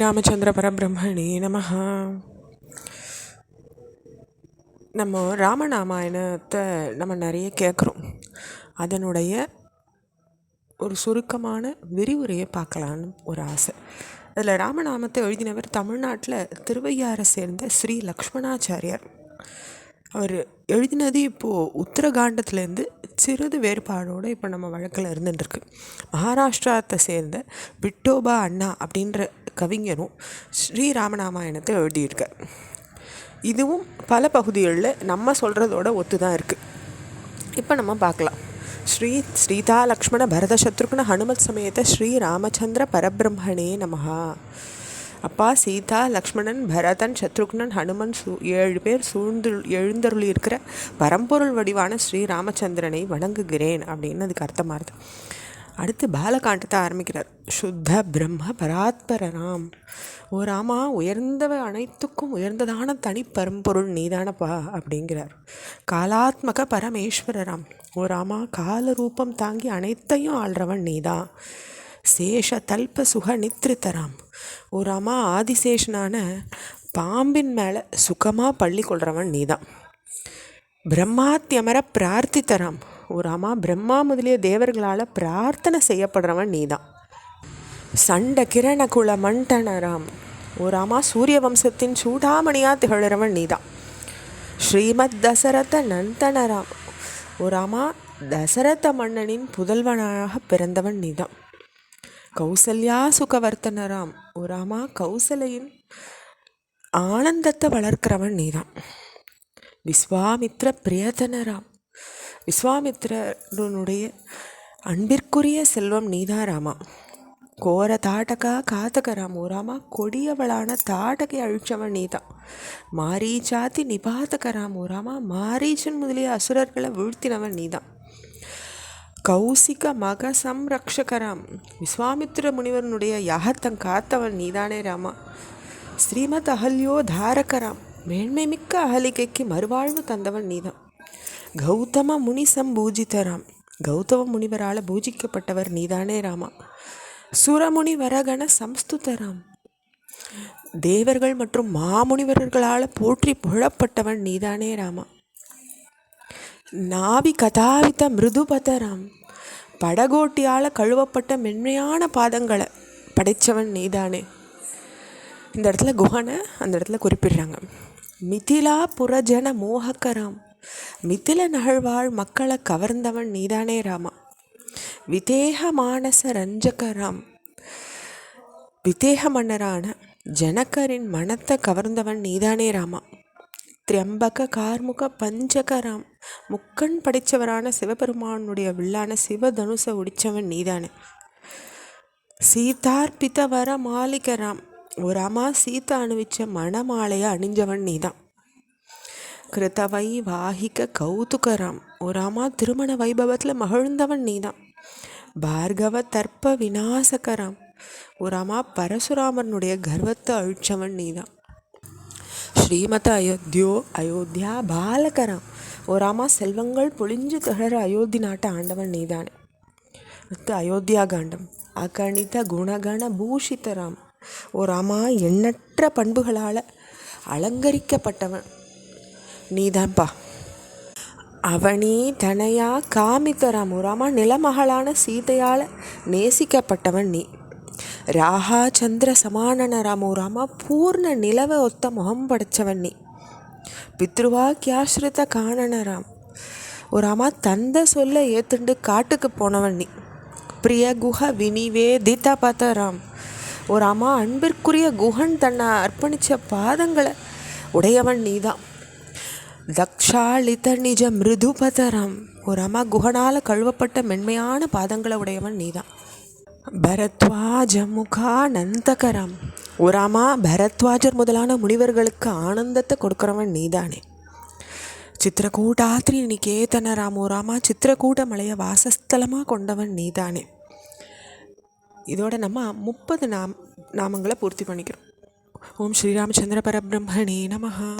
ஸ்ரீராமச்சந்திர பரபிரம்மணே நமஹ. நம்ம ராமநாமாயணத்தை நம்ம நிறைய கேட்குறோம். அதனுடைய ஒரு சுருக்கமான விரிவுரையை பார்க்கலான்னு ஒரு ஆசை. அதில் ராமநாமத்தை எழுதினவர் தமிழ்நாட்டில் திருவையாரை சேர்ந்த ஸ்ரீ லக்ஷ்மணாச்சாரியார். அவர் எழுதினது இப்போது உத்தரகாண்டத்துலேருந்து சிறிது வேறுபாடோடு இப்போ நம்ம வழக்கில் இருந்துட்டுருக்கு. மகாராஷ்டிராத்தை சேர்ந்த விட்டோபா அண்ணா அப்படின்ற கவிஞரும் ஸ்ரீராமநாமாயணத்தை எழுதியிருக்கார். இதுவும் பல பகுதிகளில் நம்ம சொல்கிறதோட ஒத்து தான் இருக்குது. இப்போ நம்ம பார்க்கலாம். ஸ்ரீதா லக்ஷ்மண பரத சத்ருக்ன ஹனுமத் சமேத ஸ்ரீ ராமச்சந்திர பரபிரம்மணே நமஹா. அப்பா சீதா லக்ஷ்மணன் பரதன் சத்ருக்னன் ஹனுமன் 7 பேர் எழுந்தருளி இருக்கிற பரம்பொருள் வடிவான ஸ்ரீ ராமச்சந்திரனை வணங்குகிறேன் அப்படின்னு அதுக்கு அர்த்தமாகுது. அடுத்து பாலகாண்டத்தை ஆரம்பிக்கிறார். சுத்த பிரம்ம பராத்பரராம். ஓ ராமா, உயர்ந்தவை அனைத்துக்கும் உயர்ந்ததான தனி பரம்பொருள் நீதானப்பா அப்படிங்கிறார். காலாத்மக பரமேஸ்வரராம். ஓ ராமா, கால ரூபம் தாங்கி அனைத்தையும் ஆள்றவன் நீதான். சேஷ தல்ப சுக நித்ரித்தராம். ஓ ராமா, ஆதிசேஷனான பாம்பின் மேலே சுகமாக பள்ளி கொள்றவன் நீதான். பிரம்மாத்தியமர பிரார்த்தித்தராம். ஓ ராமா, பிரம்மா முதலிய தேவர்களால் பிரார்த்தனை செய்யப்படுறவன் நீதான். சண்ட கிரண குல மண்டனராம். ஓ ராமா, சூரிய வம்சத்தின் சூடாமணியாக திகழறவன் நீதான். ஸ்ரீமத் தசரத நந்தனராம். ஓ ராமா, தசரத மன்னனின் புதல்வனாக பிறந்தவன் நீதான். கௌசல்யா சுகவர்த்தனராம். ஓ ராமா, கௌசலையின் ஆனந்தத்தை வளர்க்கிறவன் நீதான். விஸ்வாமித்ர பிரியதனராம். விஸ்வாமித்ரனுடைய அன்பிற்குரிய செல்வம் நீதான் ராமா. கோர தாட்டகா காத்தகராம். ஓ ராமா, கொடியவளான தாட்டகை அழிச்சவன் நீதான். மாரீச்சாதி நிபாதகராம். ஓ ராமா, மாரீச்சன் முதலிய அசுரர்களை வீழ்த்தினவன் நீதான். கௌசிக மக சம்ரக்ஷகராம். விஸ்வாமித்ர முனிவனுடைய யாகத்தம் காத்தவன் நீதானே ராமா. ஸ்ரீமத் அகல்யோ தாரகராம். மேன்மை மிக்க அகலிகைக்கு மறுவாழ்வு தந்தவன் நீதான். கௌதம முனி சம்பூஜிதராம். கௌதம முனிவரால் பூஜிக்கப்பட்டவர் நீதானே ராமா. சுரமுனி வரகண சம்ஸ்துதராம். தேவர்கள் மற்றும் மாமுனிவர்களால் போற்றி புகழப்பட்டவன் நீதானே ராமா. நாவி கதாவித மிருதுபதராம். படகோட்டியால் கழுவப்பட்ட மென்மையான பாதங்களை படைத்தவன் நீதானே. இந்த இடத்துல குஹனை அந்த இடத்துல குறிப்பிடுறாங்க. மிதிலா புரஜன மோகக்கராம். மிதில நகழ்வாழ் மக்களை கவர்ந்தவன் நீதானே ராமா. விதேக மானச ரஞ்சகராம். விதேக மன்னரான ஜனகரின் மனத்தை கவர்ந்தவன் நீதானே ராமா. திரியம்பக கார்முக பஞ்சகராம். முக்கண் படைத்தவரான சிவபெருமானுடைய வில்லான சிவதனுசை ஒடித்தவன் நீதானே. சீதார்பித வர மாலிகராம். ஓ ராமா, சீதா அணிவிச்ச மணமாலையை அணிஞ்சவன் நீதான். கிருதவை வாகிக கௌதுகராம். ஓ ராமா, திருமண வைபவத்தில் மகிழ்ந்தவன் நீதான். பார்கவ தர்ப்ப விநாசகராம். ஓ ராமா, பரசுராமனுடைய கர்வத்தை அழிச்சவன் நீதான். ஸ்ரீமத அயோத்தியா பாலகராம். ஓ ராமா, செல்வங்கள் பொழிஞ்சு திகழற அயோத்தி நாட்டை ஆண்டவன் நீதானே. அடுத்து அயோத்தியா காண்டம். அகணித குணகண பூஷிதராம். ஓ ராமா, எண்ணற்ற பண்புகளால் அலங்கரிக்கப்பட்டவன் நீதான்ப்பா. அவனி தனையா காமித்தராம். ஓ ராமா, நிலமகளான சீதையால் நேசிக்கப்பட்டவன் நீ. ராகா சந்திர சமானனராம். ஓ ராமா, பூர்ண நிலவை ஒத்த முகம் படைச்சவன் நீ. பித்ருவாக்கியாஸ்ருத காணனராம். ஓ ராமா, தந்த சொல்ல ஏத்துண்டு காட்டுக்கு போனவன் நீ. பிரிய குஹ வினிவேதித பதராம். ஓ ராமா, அன்பிற்குரிய குஹன் தன்னை அர்ப்பணித்த பாதங்களை உடையவன் நீதான். தக்ஷாளித நிஜ மிருதுபதராம். ஓ ராமா, குஹனால் கழுவப்பட்ட மென்மையான பாதங்களை உடையவன் நீதான். பரத்வாஜ முகானந்தகராம். ஓ ராமா, பரத்வாஜர் முதலான முனிவர்களுக்கு ஆனந்தத்தை கொடுக்குறவன் நீதானே. சித்திரக்கூட்டாத்ரி நிகேதனராம். ஓ ராமா, சித்திரக்கூட்ட மலையை வாசஸ்தலமாக கொண்டவன் நீதானே. இதோட நம்ம 30 நாமங்களை பூர்த்தி பண்ணிக்கிறோம். ஓம் ஸ்ரீராமச்சந்திர பரபிரம்மணே நமஹா.